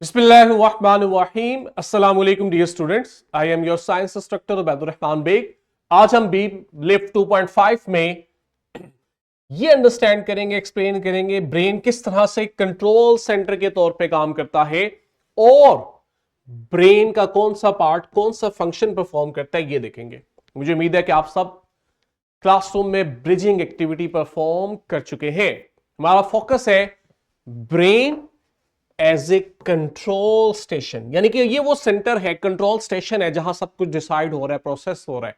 बिस्मिल्लाहिर्रहमानिर्रहीम। अस्सलाम वालेकुम dear students, I am your science instructor Ubaidur Rahman Baig. आज हम बीम लिफ्ट 2.5 में ये अंडरस्टैंड करेंगे, एक्सप्लेन करेंगे ब्रेन किस तरह से कंट्रोल सेंटर के तौर पे काम करता है और ब्रेन का कौन सा पार्ट कौन सा फंक्शन परफॉर्म करता है, ये देखेंगे। मुझे उम्मीद है कि आप सब क्लासरूम में ब्रिजिंग एक्टिविटी परफॉर्म कर चुके हैं। हमारा फोकस है brain as a control station, यानी कि ये वो सेंटर है, कंट्रोल स्टेशन है जहां सब कुछ डिसाइड हो रहा है, प्रोसेस हो रहा है,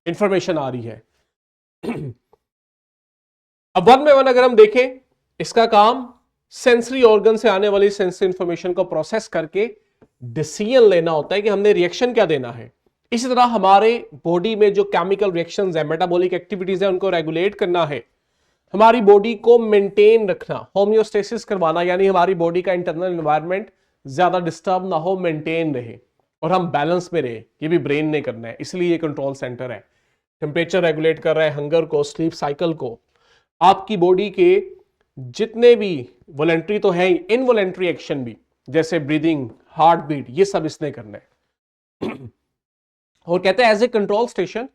इंफॉर्मेशन आ रही है। अब वन में वन अगर हम देखें, इसका काम सेंसरी ऑर्गन से आने वाली सेंसरी इंफॉर्मेशन को प्रोसेस करके डिसीजन लेना होता है कि हमने रिएक्शन क्या देना है। इसी तरह हमारे बॉडी में जो केमिकल रिएक्शंस है, मेटाबॉलिक एक्टिविटीज है, उनको रेगुलेट करना है, हमारी बॉडी को मेंटेन रखना, होम्योस्टेसिस करवाना, यानी हमारी बॉडी का इंटरनल एनवायरनमेंट ज्यादा डिस्टर्ब ना हो, मेंटेन रहे और हम बैलेंस में रहे, ये भी ब्रेन ने करना है। इसलिए ये कंट्रोल सेंटर है। टेम्परेचर रेगुलेट कर रहा है, हंगर को, स्लीप साइकिल को, आपकी बॉडी के जितने भी वॉलेंट्री तो है, इनवॉलेंट्री एक्शन भी, जैसे ब्रीदिंग, हार्ट बीट, ये सब इसने करना है। और कहते हैं as a control station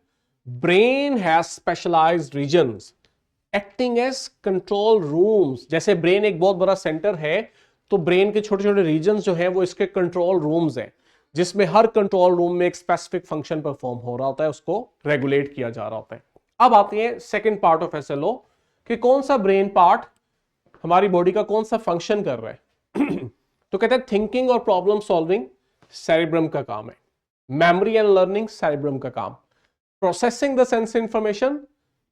brain has specialised regions acting as control rooms. जैसे ब्रेन एक बहुत बड़ा सेंटर है, तो ब्रेन के छोटे छोटे रीजन्स जो हैं वो इसके कंट्रोल रूम्स हैं, जिसमें हर कंट्रोल रूम में एक स्पेसिफिक फंक्शन परफॉर्म हो रहा होता है, उसको रेगुलेट किया जा रहा होता है। अब आते हैं सेकंड पार्ट ऑफ एसएलओ कि कौन सा ब्रेन पार्ट हमारी बॉडी का कौन सा फंक्शन कर रहा है। तो कहते हैं थिंकिंग और प्रॉब्लम सॉल्विंग सेरेब्रम का काम है, मेमोरी एंड लर्निंग सेरेब्रम का काम, processing the sense information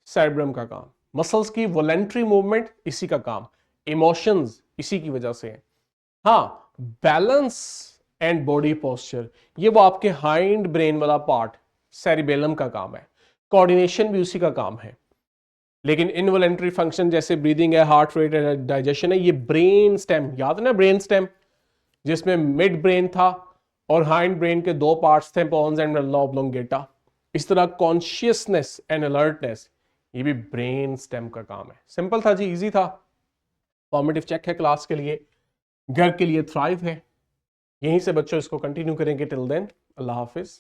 cerebrum का काम, मसल्स की वॉलेंट्री मूवमेंट इसी का काम, इमोशंस इसी की वजह से है। हाँ, बैलेंस एंड बॉडी पोस्चर ये वो आपके हाइंड ब्रेन वाला पार्ट सेरिबेलम का काम है, कोऑर्डिनेशन भी उसी का काम है। लेकिन इनवॉलेंट्री फंक्शन जैसे ब्रीदिंग है, हार्ट रेट है, डाइजेशन है, ये ब्रेन स्टेम, याद है ना ब्रेन स्टेम, जिसमें मिड ब्रेन था और हाइंड ब्रेन के दो पार्ट्स थे, पोन्स एंड मेडुला ऑब्लोंगेटा। इस तरह कॉन्शियसनेस एंड अलर्टनेस ये भी ब्रेन स्टेम का काम है। सिंपल था जी, इजी था। फॉर्मेटिव चेक है क्लास के लिए, घर के लिए थ्राइव है। यहीं से बच्चों इसको कंटिन्यू करेंगे। टिल देन अल्लाह हाफिज।